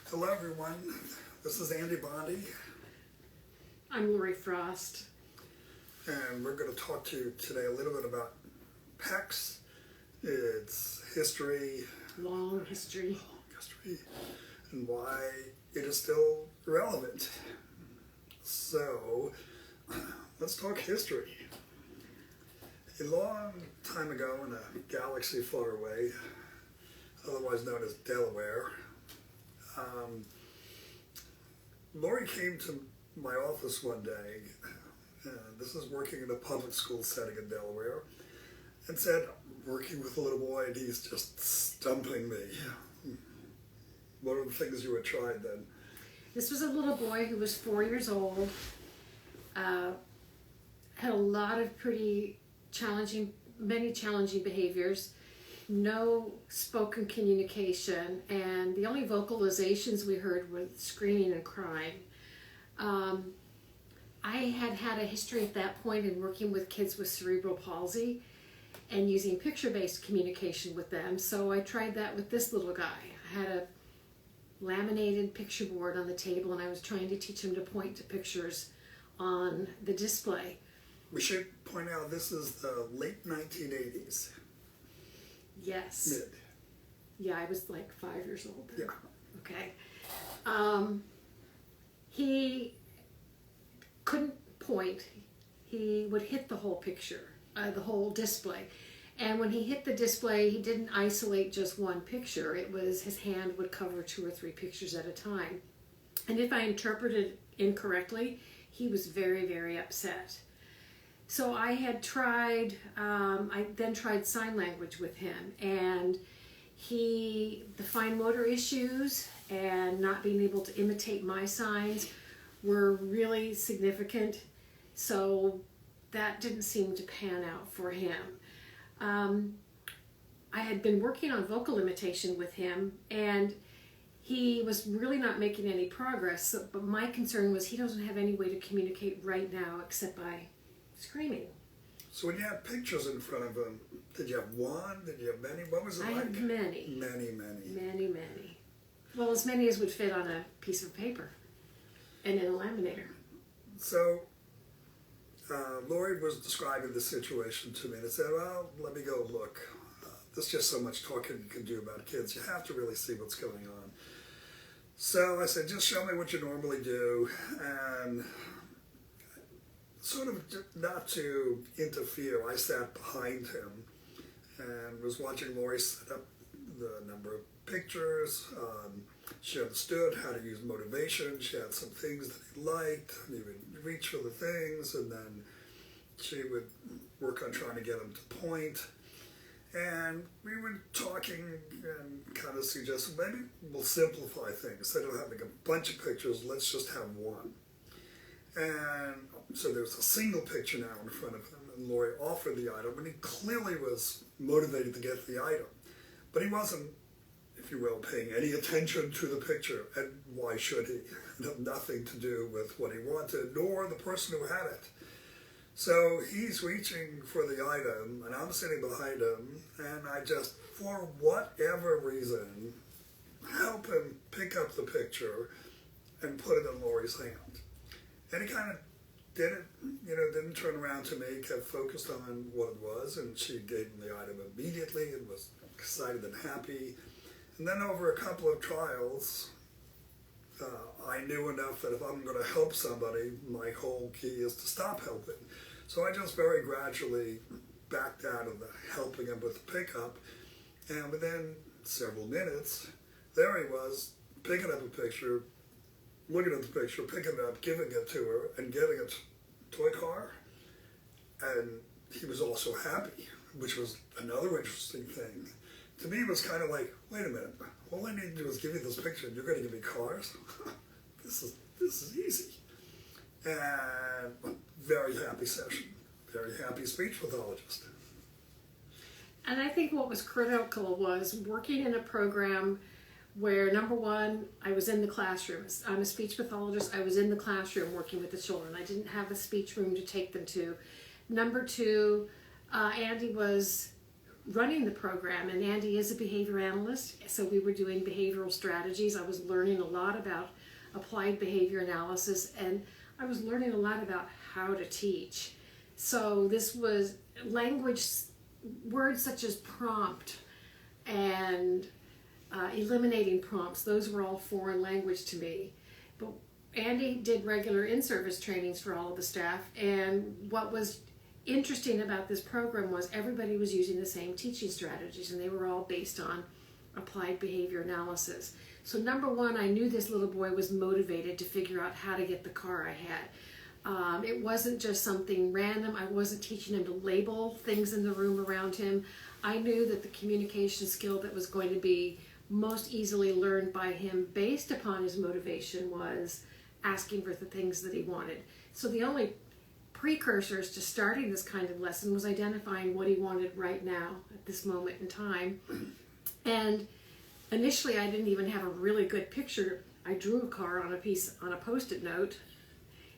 Hello everyone, this is Andy Bondy, I'm Lori Frost. and we're going to talk to you today a little bit about Pecs, its history, Long history. and why it is still relevant. So, let's talk history. A long time ago in a galaxy far away, otherwise known as Delaware, Lori came to my office one day, this is working in a public school setting in Delaware, and said, I'm working with a little boy and he's just stumping me. What are the things you had tried then? This was a little boy who was 4 years old, had a lot of many challenging behaviors, no spoken communication, and the only vocalizations we heard were screaming and crying. I had a history at that point in working with kids with cerebral palsy and using picture-based communication with them, so I tried that with this little guy. I had a laminated picture board on the table and I was trying to teach him to point to pictures on the display. We should point out this is the late 1980s. Yes. Mid. Yeah, I was like 5 years old then. Yeah. Okay. He couldn't point. He would hit the whole picture, the whole display. And when he hit the display, he didn't isolate just one picture. It was his hand would cover 2 or 3 pictures at a time. And if I interpreted incorrectly, he was very, very upset. So I had tried, I then tried sign language with him, and the fine motor issues and not being able to imitate my signs were really significant. So that didn't seem to pan out for him. I had been working on vocal imitation with him, and he was really not making any progress, but my concern was he doesn't have any way to communicate right now except by screaming. So when you had pictures in front of him, did you have one? Did you have many? What was it like? I had many. Many. Well, as many as would fit on a piece of paper and in a laminator. So Lori was describing the situation to me and said, well, let me go look. There's just so much talking you can do about kids. You have to really see what's going on. So I said, just show me what you normally do, and sort of not to interfere, I sat behind him and was watching Lori set up the number of pictures. She understood how to use motivation. She had some things that he liked, and he would reach for the things, and then she would work on trying to get him to point. And we were talking and kind of suggested maybe we'll simplify things. Instead of having a bunch of pictures, let's just have one. And so there's a single picture now in front of him, and Lori offered the item, and he clearly was motivated to get the item. But he wasn't, if you will, paying any attention to the picture, and why should he? It had nothing to do with what he wanted, nor the person who had it. So he's reaching for the item, and I'm sitting behind him, and I just, for whatever reason, help him pick up the picture and put it in Lori's hand. And he kind of did it, didn't turn around to me, kept focused on what it was, and she gave him the item immediately and was excited and happy. And then over a couple of trials, I knew enough that if I'm going to help somebody, my whole key is to stop helping. So I just very gradually backed out of the helping him with the pickup, and within several minutes, there he was, picking up a picture, looking at the picture, picking it up, giving it to her, and getting a toy car. And he was also happy, which was another interesting thing. To me, it was kind of like, wait a minute, all I need to do is give you this picture and you're going to give me cars? This is easy. And very happy session, very happy speech pathologist. And I think what was critical was working in a program where, number one, I was in the classroom. I'm a speech pathologist. I was in the classroom working with the children. I didn't have a speech room to take them to. Number two, Andy was running the program, and Andy is a behavior analyst, so we were doing behavioral strategies. I was learning a lot about applied behavior analysis, and I was learning a lot about how to teach. So this was language, words such as prompt and eliminating prompts. Those were all foreign language to me. But Andy did regular in-service trainings for all of the staff, and what was interesting about this program was everybody was using the same teaching strategies, and they were all based on applied behavior analysis. So number one, I knew this little boy was motivated to figure out how to get the car I had. It wasn't just something random. I wasn't teaching him to label things in the room around him. I knew that the communication skill that was going to be most easily learned by him based upon his motivation was asking for the things that he wanted. So the only precursors to starting this kind of lesson was identifying what he wanted right now at this moment in time. And initially I didn't even have a really good picture. I drew a car on a post-it note,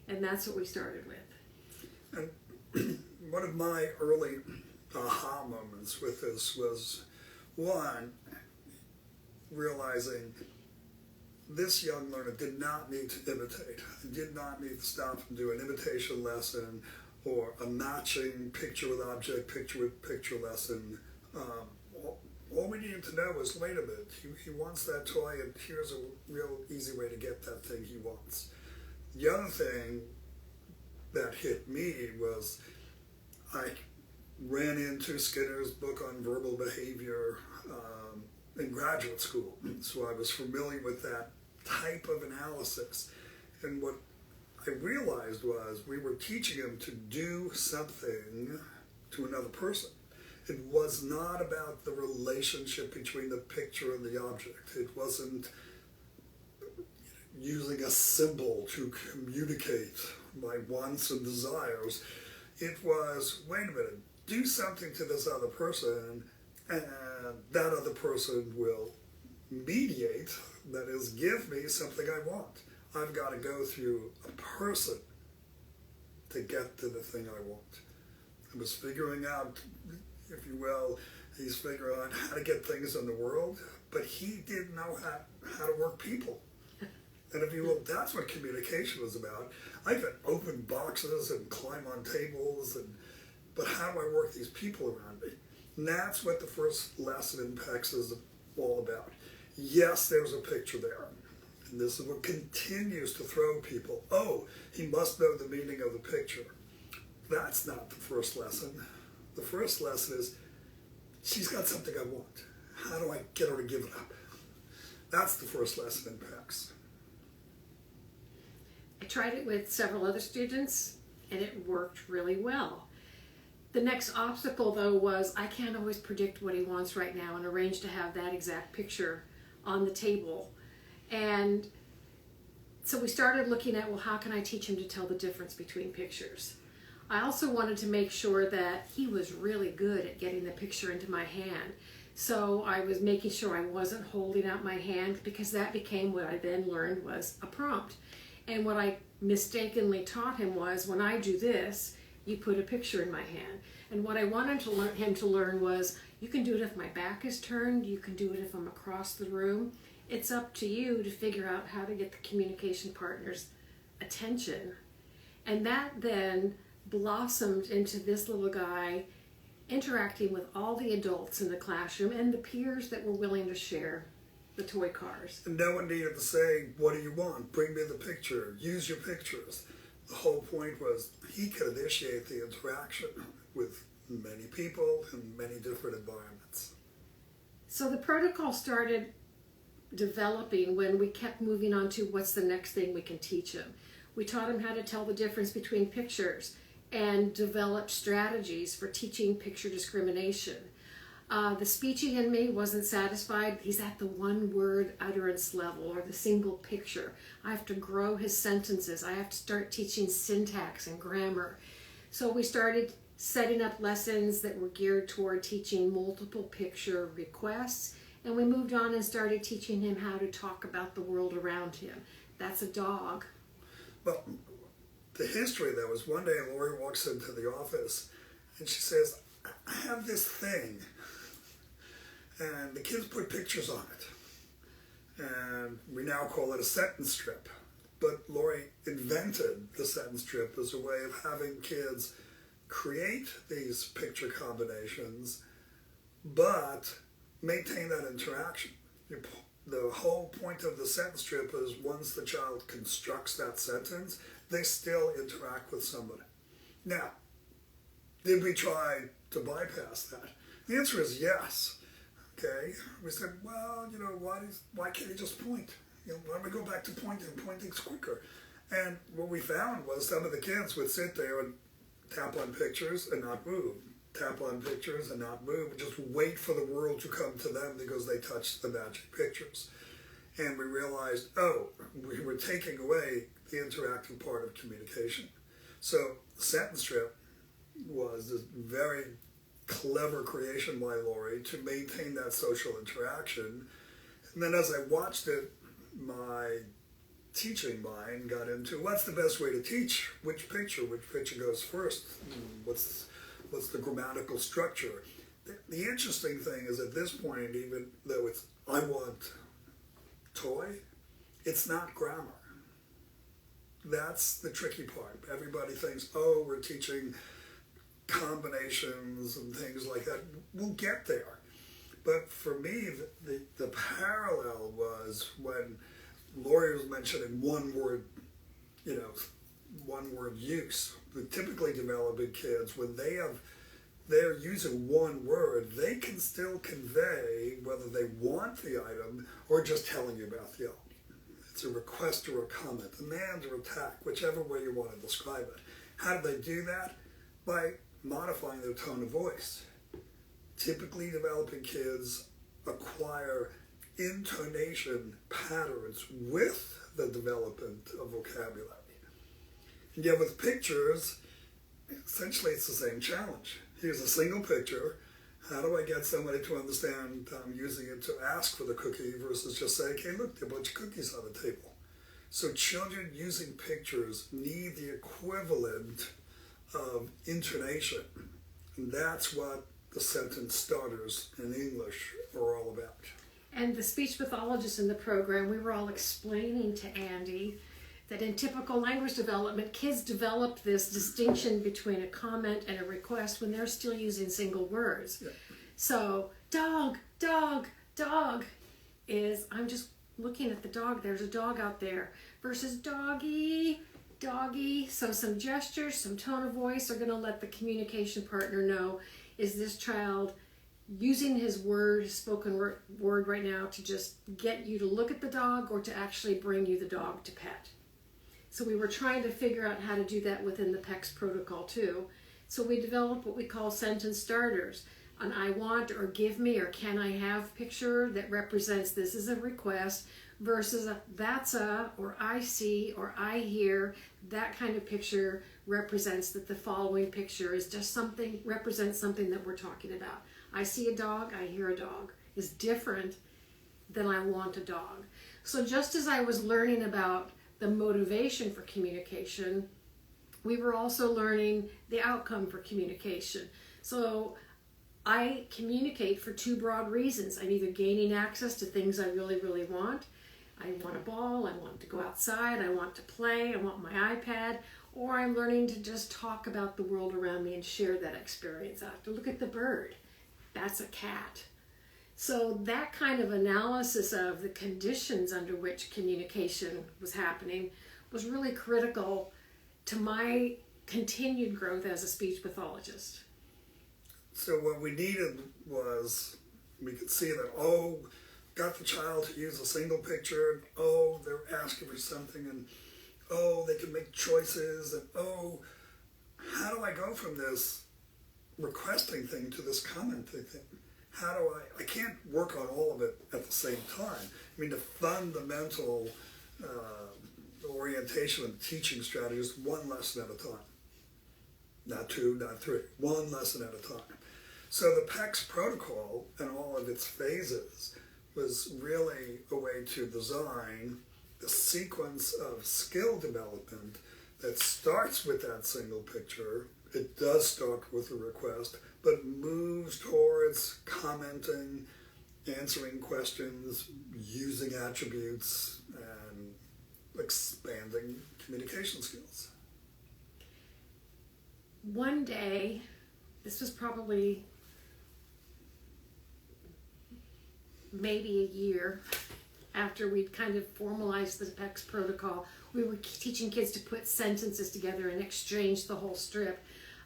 and that's what we started with. And one of my early aha moments with this was, one, realizing this young learner did not need to imitate. Did not need to stop and do an imitation lesson or a matching picture with object, picture with picture lesson. All we needed to know was, wait a minute, he wants that toy, and here's a real easy way to get that thing he wants. The other thing that hit me was I ran into Skinner's book on verbal behavior in graduate school, so I was familiar with that type of analysis. And what I realized was we were teaching him to do something to another person. It was not about the relationship between the picture and the object. It wasn't using a symbol to communicate my wants and desires. It was, wait a minute, do something to this other person, and that other person will mediate, that is, give me something I want. I've got to go through a person to get to the thing I want. I was figuring out, if you will, he's figuring out how to get things in the world, but he didn't know how to work people. And if you will, that's what communication was about. I could open boxes and climb on tables, but how do I work these people around me? And that's what the first lesson in Pecs is all about. Yes, there's a picture there. And this is what continues to throw people. Oh, he must know the meaning of the picture. That's not the first lesson. The first lesson is, she's got something I want. How do I get her to give it up? That's the first lesson in Pecs. I tried it with several other students, and it worked really well. The next obstacle, though, was I can't always predict what he wants right now and arrange to have that exact picture on the table. And so we started looking at, well, how can I teach him to tell the difference between pictures? I also wanted to make sure that he was really good at getting the picture into my hand. So I was making sure I wasn't holding out my hand, because that became what I then learned was a prompt. And what I mistakenly taught him was, when I do this, you put a picture in my hand. And what I wanted him to learn was, you can do it if my back is turned, you can do it if I'm across the room. It's up to you to figure out how to get the communication partner's attention. And that then blossomed into this little guy interacting with all the adults in the classroom and the peers that were willing to share the toy cars. And no one needed to say, what do you want? Bring me the picture. Use your pictures. The whole point was he could initiate the interaction with many people in many different environments. So the protocol started developing when we kept moving on to what's the next thing we can teach him. We taught him how to tell the difference between pictures and developed strategies for teaching picture discrimination. The speechy in me wasn't satisfied. He's at the one word utterance level, or the single picture. I have to grow his sentences. I have to start teaching syntax and grammar. So we started setting up lessons that were geared toward teaching multiple picture requests, and we moved on and started teaching him how to talk about the world around him. That's a dog. Well, the history, though, was one day Lori walks into the office and she says, I have this thing. and the kids put pictures on it. And we now call it a sentence strip. But Lori invented the sentence strip as a way of having kids create these picture combinations, but maintain that interaction. The whole point of the sentence strip is once the child constructs that sentence, they still interact with somebody. Now, did we try to bypass that? The answer is yes. Okay, we said, well, why can't he just point? Why don't we go back to pointing? Pointing's quicker. And what we found was some of the kids would sit there and tap on pictures and not move. Tap on pictures and not move. Just wait for the world to come to them because they touched the magic pictures. And we realized, we were taking away the interactive part of communication. So the sentence strip was this very clever creation by Lori to maintain that social interaction. And then as I watched it, my teaching mind got into what's the best way to teach, which picture goes first, what's the grammatical structure. The interesting thing is at this point, even though it's I want toy, it's not grammar. That's the tricky part. Everybody thinks, we're teaching combinations and things like that. We'll get there. But for me, the parallel was when Lori was mentioning one word use. The typically developing kids, when they're using one word, they can still convey whether they want the item or just telling you about the item. It's a request or a comment, demand or attack, whichever way you want to describe it. How do they do that? By modifying their tone of voice. Typically developing kids acquire intonation patterns with the development of vocabulary. And yet with pictures, essentially it's the same challenge. Here's a single picture. How do I get somebody to understand I'm using it to ask for the cookie versus just saying, hey, look, there are a bunch of cookies on the table. So children using pictures need the equivalent of intonation. And that's what the sentence starters in English are all about. And the speech pathologists in the program, we were all explaining to Andy that in typical language development, kids develop this distinction between a comment and a request when they're still using single words. Yeah. So, dog, dog, dog is, I'm just looking at the dog, there's a dog out there, versus doggy, doggy. So some gestures, some tone of voice are going to let the communication partner know, is this child using his spoken word right now to just get you to look at the dog or to actually bring you the dog to pet. So we were trying to figure out how to do that within the Pecs Protocol too. So we developed what we call sentence starters. An I want or give me or can I have picture that represents this is a request versus a that's a or I see or I hear. That kind of picture represents that the following picture is just represents something that we're talking about. I see a dog, I hear a dog is different than I want a dog. So just as I was learning about the motivation for communication, we were also learning the outcome for communication. So I communicate for two broad reasons. I'm either gaining access to things I really, really want. I want a ball, I want to go outside, I want to play, I want my iPad, or I'm learning to just talk about the world around me and share that experience. I have to look at the bird. That's a cat. So that kind of analysis of the conditions under which communication was happening was really critical to my continued growth as a speech pathologist. So what we needed was, we could see that, got the child to use a single picture, and they're asking for something, and they can make choices, and how do I go from this requesting thing to this commenting thing? How do I can't work on all of it at the same time. I mean, the fundamental orientation and teaching strategy is one lesson at a time. Not two, not three, one lesson at a time. So the Pecs Protocol and all of its phases was really a way to design the sequence of skill development that starts with that single picture. It does start with a request, but moves towards commenting answering questions, using attributes, and expanding communication skills. One day, this was probably maybe a year after we'd kind of formalized the Pecs Protocol, we were teaching kids to put sentences together and exchange the whole strip.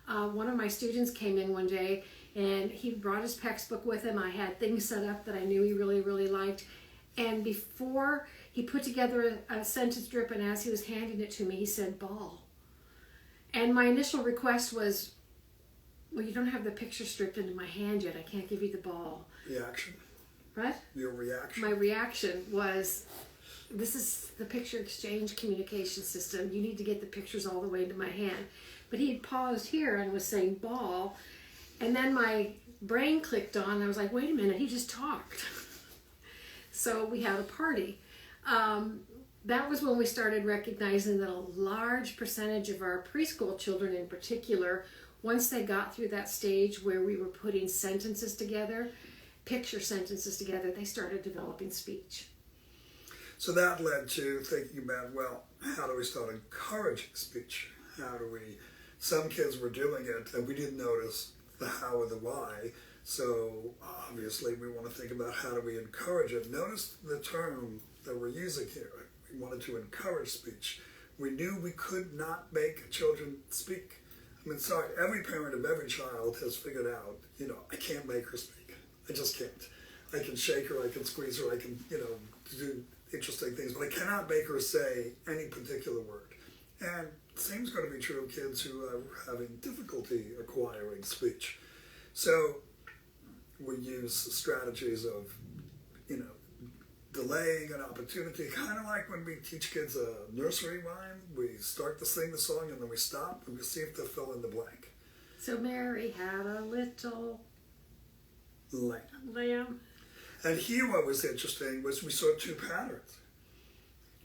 One of my students came in one day and he brought his Pecs book with him. I had things set up that I knew he really, really liked. And before he put together a sentence strip, and as he was handing it to me, he said, "ball." And my initial request was, "Well, you don't have the picture stripped into my hand yet. I can't give you the ball." Reaction. What? Your reaction. My reaction was, this is the picture exchange communication system. You need to get the pictures all the way into my hand. But he had paused here and was saying ball. And then my brain clicked on. And I was like, wait a minute, he just talked. So we had a party. That was when we started recognizing that a large percentage of our preschool children in particular, once they got through that stage where we were putting sentences together, picture sentences together, they started developing speech. So that led to thinking about, well, how do we start encouraging speech? How do we, some kids were doing it and we didn't notice the how or the why. So obviously we want to think about how do we encourage it. Notice the term that we're using here. We wanted to encourage speech. We knew we could not make children speak. I mean, sorry, every parent of every child has figured out, I can't make her speak. I just can't. I can shake her, I can squeeze her, I can, do interesting things, but I cannot make her say any particular word. And the same is going to be true of kids who are having difficulty acquiring speech. So we use strategies of, delaying an opportunity, kind of like when we teach kids a nursery rhyme. We start to sing the song and then we stop and we see if they fill in the blank. So Mary had a little lamb. And here what was interesting was we saw two patterns.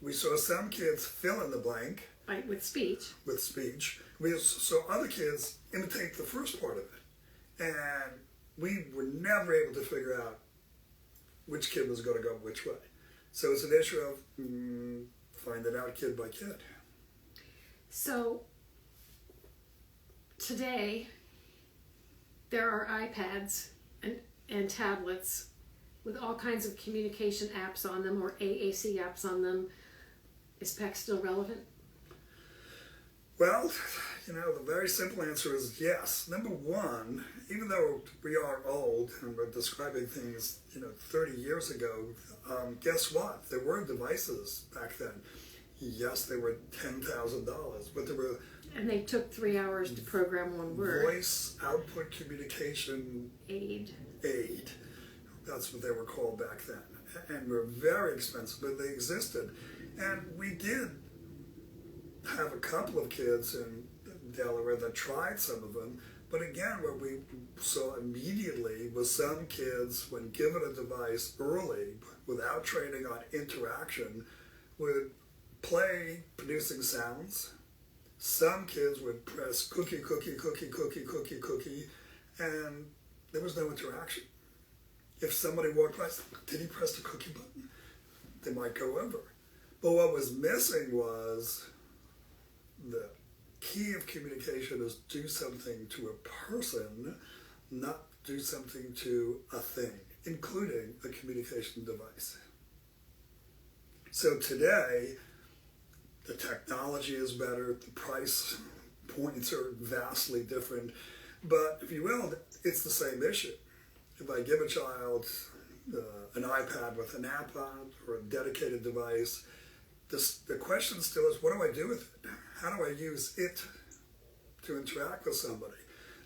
We saw some kids fill in the blank. Right, with speech. With speech. We saw other kids imitate the first part of it. And we were never able to figure out which kid was going to go which way. So it's an issue of finding out kid by kid. So today there are iPads and tablets with all kinds of communication apps on them or AAC apps on them. Is Pecs still relevant? Well, the very simple answer is yes. Number one, even though we are old and we're describing things, 30 years ago, guess what? There were devices back then. Yes, they were $10,000, but there were... And they took 3 hours to program one word. Voice output communication... Aid. That's what they were called back then. And were very expensive, but they existed. And we did have a couple of kids in Delaware that tried some of them, but again, what we saw immediately was some kids, when given a device early, without training on interaction, would play producing sounds. Some kids would press cookie, cookie, cookie, cookie, cookie, cookie, and there was no interaction. If somebody walked by, did he press the cookie button? They might go over. But what was missing was the key of communication is do something to a person, not do something to a thing, including a communication device. So today, the technology is better, the price points are vastly different, but if you will, it's the same issue. If I give a child an iPad with an app on it or a dedicated device, the question still is, what do I do with it? How do I use it to interact with somebody?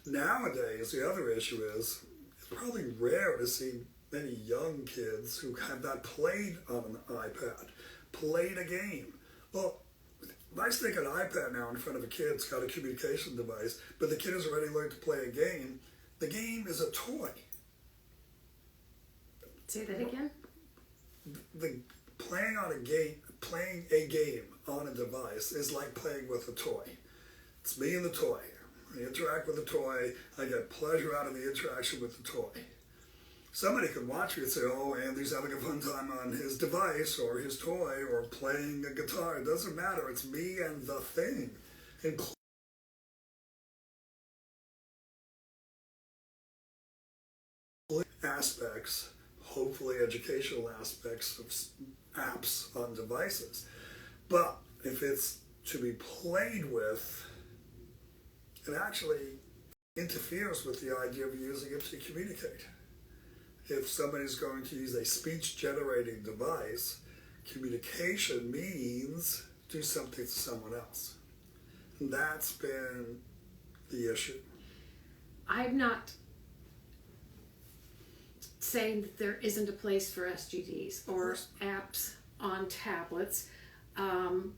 Nowadays, the other issue is, it's probably rare to see many young kids who have not played on an iPad, played a game. Well, if I stick an iPad now in front of a kid, it's got a communication device, but the kid has already learned to play a game, the game is a toy. Say that again? Playing a game on a device is like playing with a toy. It's me and the toy. I interact with the toy, I get pleasure out of the interaction with the toy. somebody could watch you and say, oh, Andy's having a fun time on his device or his toy or playing a guitar. It doesn't matter. It's me and the thing. Including aspects, hopefully educational aspects of apps on devices. But if it's to be played with, it actually interferes with the idea of using it to communicate. If somebody's going to use a speech-generating device, communication means do something to someone else. And that's been the issue. I'm not saying that there isn't a place for SGDs or apps on tablets. And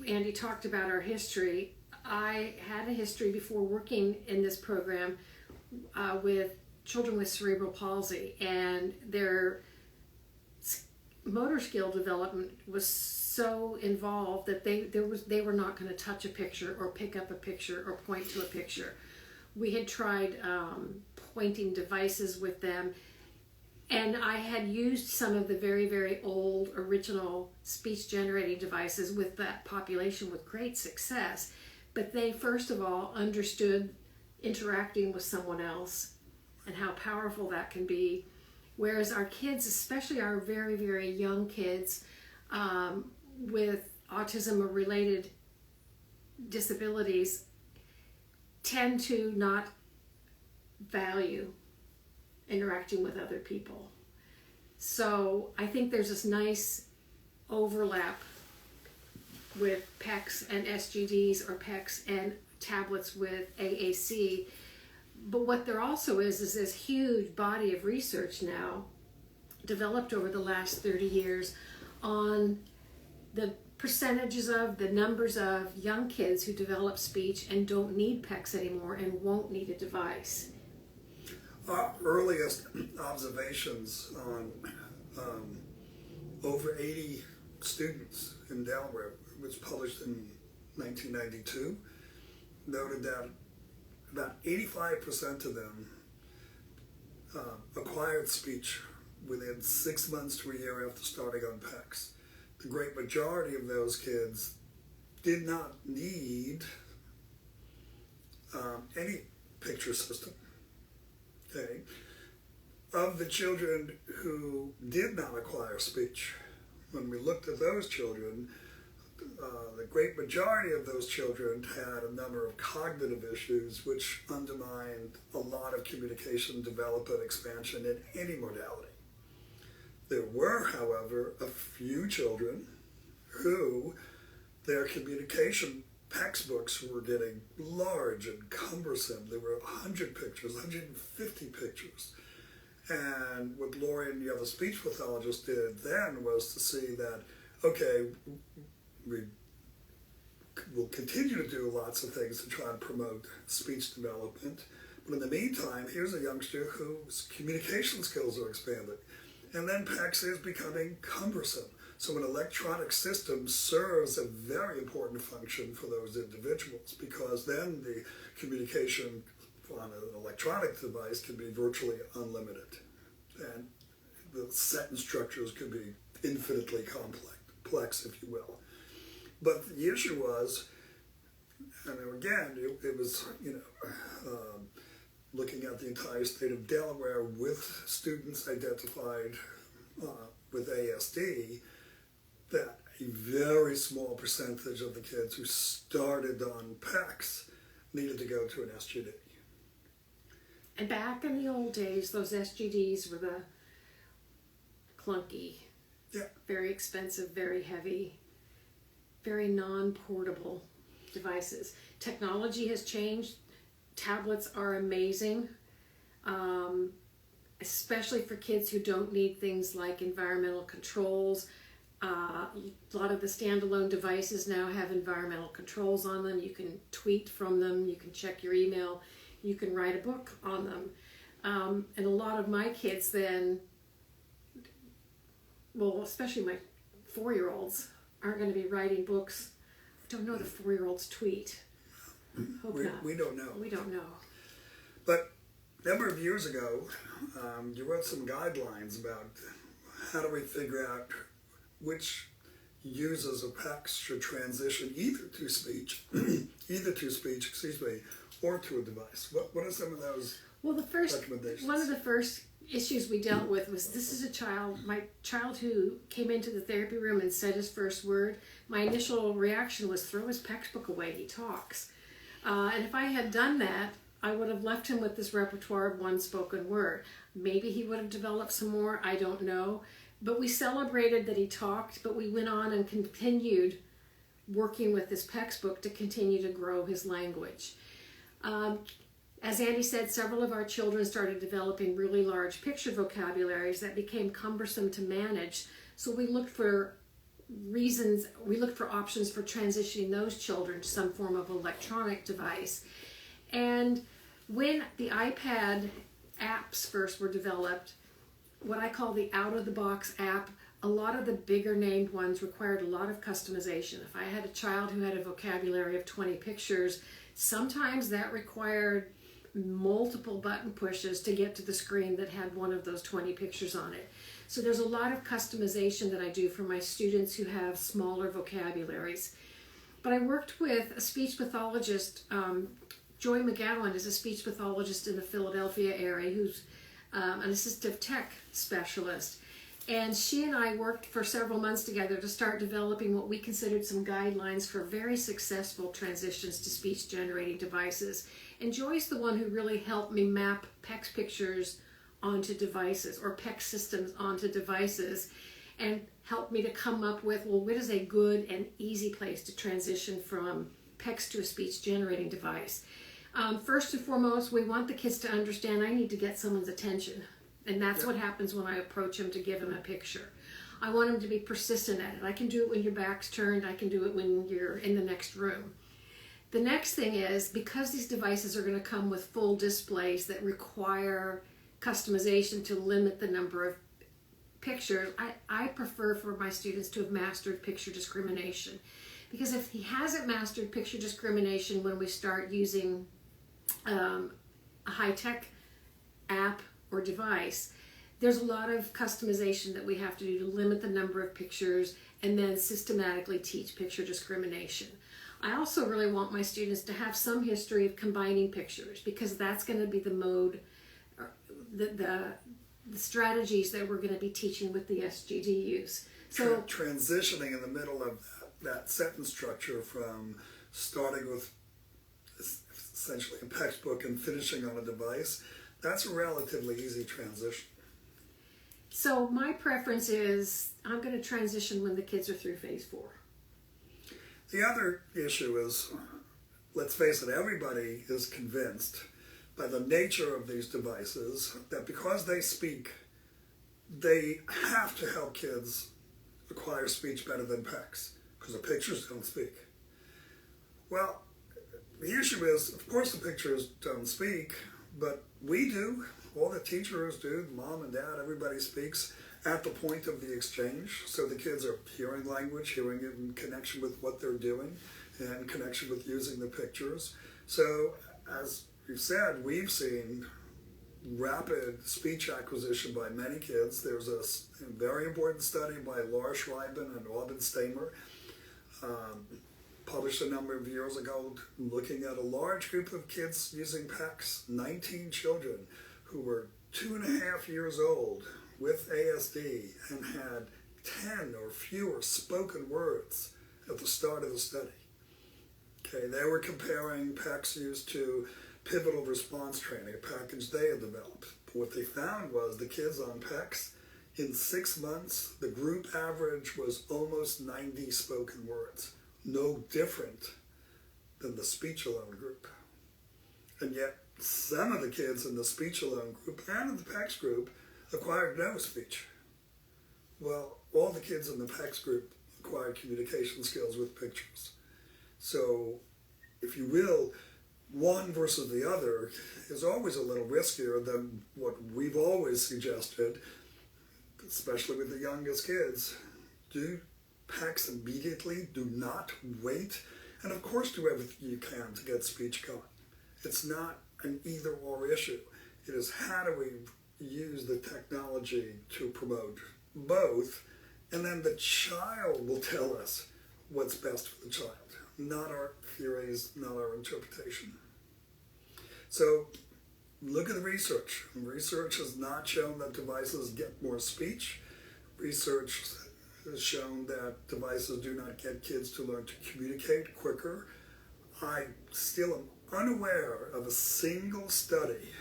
Andy talked about our history. I had a history before working in this program with children with cerebral palsy, and their motor skill development was so involved that they were not going to touch a picture or pick up a picture or point to a picture. We had tried pointing devices with them, and I had used some of the very, very old original speech generating devices with that population with great success. But they, first of all, understood interacting with someone else and how powerful that can be. Whereas our kids, especially our very, very young kids with autism or related disabilities, tend to not value interacting with other people. So I think there's this nice overlap with Pecs and SGDs or Pecs and tablets with AAC. But what there also is this huge body of research now developed over the last 30 years on the percentages of, the numbers of young kids who develop speech and don't need Pecs anymore and won't need a device. Our earliest observations on over 80 students in Delaware, which was published in 1992, noted that about 85% of them acquired speech within 6 months to a year after starting on Pecs. The great majority of those kids did not need any picture system. Okay. Of the children who did not acquire speech, when we looked at those children, the great majority of those children had a number of cognitive issues which undermined a lot of communication development expansion in any modality. There were, however, a few children who their communication textbooks were getting large and cumbersome. There were 100 pictures, 150 pictures. And what Lori and the other speech pathologists did then was to see that, okay, we'll continue to do lots of things to try and promote speech development. But in the meantime, here's a youngster whose communication skills are expanding. And then Pecs is becoming cumbersome. So an electronic system serves a very important function for those individuals, because then the communication on an electronic device can be virtually unlimited. And the sentence structures can be infinitely complex, if you will. But the issue was, and again, it was, looking at the entire state of Delaware with students identified with ASD, that a very small percentage of the kids who started on Pecs needed to go to an SGD. And back in the old days, those SGDs were the clunky, very expensive, very heavy, very non-portable devices. Technology has changed. Tablets are amazing, especially for kids who don't need things like environmental controls. A lot of the standalone devices now have environmental controls on them. You can tweet from them, you can check your email, you can write a book on them. And a lot of my kids then, well, especially my 4-year-olds, aren't going to be writing books. Don't know the 4-year-olds tweet. Hope not. We don't know. We don't know. But A number of years ago, you wrote some guidelines about how do we figure out which users of PECs should transition either to speech, or to a device. What are some of those recommendations? One of the first issues we dealt with was, this is my child who came into the therapy room and said his first word. My initial reaction was, throw his PECs book away, he talks. And if I had done that, I would have left him with this repertoire of one spoken word. Maybe he would have developed some more, I don't know. But we celebrated that he talked, but we went on and continued working with this PECs book to continue to grow his language. As Andy said, several of our children started developing really large picture vocabularies that became cumbersome to manage. So we looked for options for transitioning those children to some form of electronic device. And when the iPad apps first were developed, what I call the out-of-the-box app, a lot of the bigger named ones required a lot of customization. If I had a child who had a vocabulary of 20 pictures, sometimes that required multiple button pushes to get to the screen that had one of those 20 pictures on it. So there's a lot of customization that I do for my students who have smaller vocabularies. But I worked with a speech pathologist. Joy McGowan is a speech pathologist in the Philadelphia area who's an assistive tech specialist. And she and I worked for several months together to start developing what we considered some guidelines for very successful transitions to speech-generating devices. And Joy's the one who really helped me map PECs pictures onto devices, or PECs systems onto devices, and helped me to come up with, well, what is a good and easy place to transition from PECs to a speech-generating device? First and foremost, we want the kids to understand I need to get someone's attention. And that's what happens when I approach them to give them a picture. I want them to be persistent at it. I can do it when your back's turned. I can do it when you're in the next room. The next thing is, because these devices are going to come with full displays that require customization to limit the number of pictures, I prefer for my students to have mastered picture discrimination. Because if he hasn't mastered picture discrimination when we start using a high-tech app or device, there's a lot of customization that we have to do to limit the number of pictures and then systematically teach picture discrimination. I also really want my students to have some history of combining pictures, because that's going to be the mode, the strategies that we're going to be teaching with the SGDUs. So transitioning in the middle of that sentence structure from starting with essentially a PECs book and finishing on a device, that's a relatively easy transition. So my preference is I'm going to transition when the kids are through phase 4. The other issue is, let's face it, everybody is convinced by the nature of these devices that because they speak, they have to help kids acquire speech better than PECs, because the pictures don't speak. Well, the issue is, of course the pictures don't speak, but we do. All the teachers do, mom and dad, everybody speaks at the point of the exchange. So the kids are hearing language, hearing it in connection with what they're doing, and connection with using the pictures. So as we've said, we've seen rapid speech acquisition by many kids. There's a very important study by Laura Schreiben and Aubin Stamer, published a number of years ago, looking at a large group of kids using PECs, 19 children who were 2.5 years old with ASD and had 10 or fewer spoken words at the start of the study. Okay, they were comparing PECs used to pivotal response training, a package they had developed. But what they found was the kids on PECs, in 6 months, the group average was almost 90 spoken words. No different than the speech-alone group. And yet, some of the kids in the speech-alone group and in the PECs group acquired no speech. Well, all the kids in the PECs group acquired communication skills with pictures. So, if you will, one versus the other is always a little riskier than what we've always suggested, especially with the youngest kids. Do PECs immediately, do not wait, and of course do everything you can to get speech going. It's not an either-or issue. It is how do we use the technology to promote both, and then the child will tell us what's best for the child, not our theories, not our interpretation. So look at the research. Research has not shown that devices get more speech. Research has shown that devices do not get kids to learn to communicate quicker. I still am unaware of a single study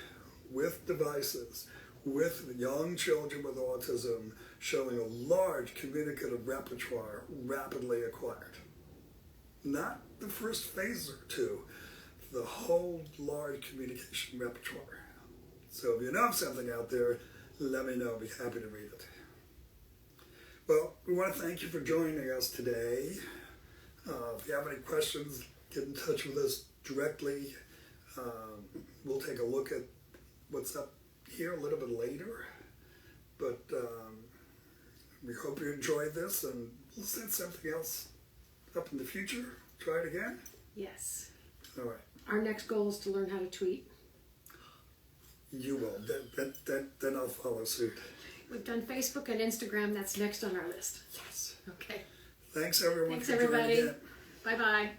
with devices with young children with autism showing a large communicative repertoire rapidly acquired. Not the first phase or two, the whole large communication repertoire. So if you know of something out there, let me know. I'll be happy to read it. Well, we want to thank you for joining us today. If you have any questions, get in touch with us directly. We'll take a look at what's up here a little bit later. But we hope you enjoyed this, and we'll set something else up in the future. Try it again? Yes. All right. Our next goal is to learn how to tweet. You will. Then I'll follow suit. We've done Facebook and Instagram. That's next on our list. Yes. Okay. Thanks, everyone. Thanks, for joining everybody. in. Bye-bye.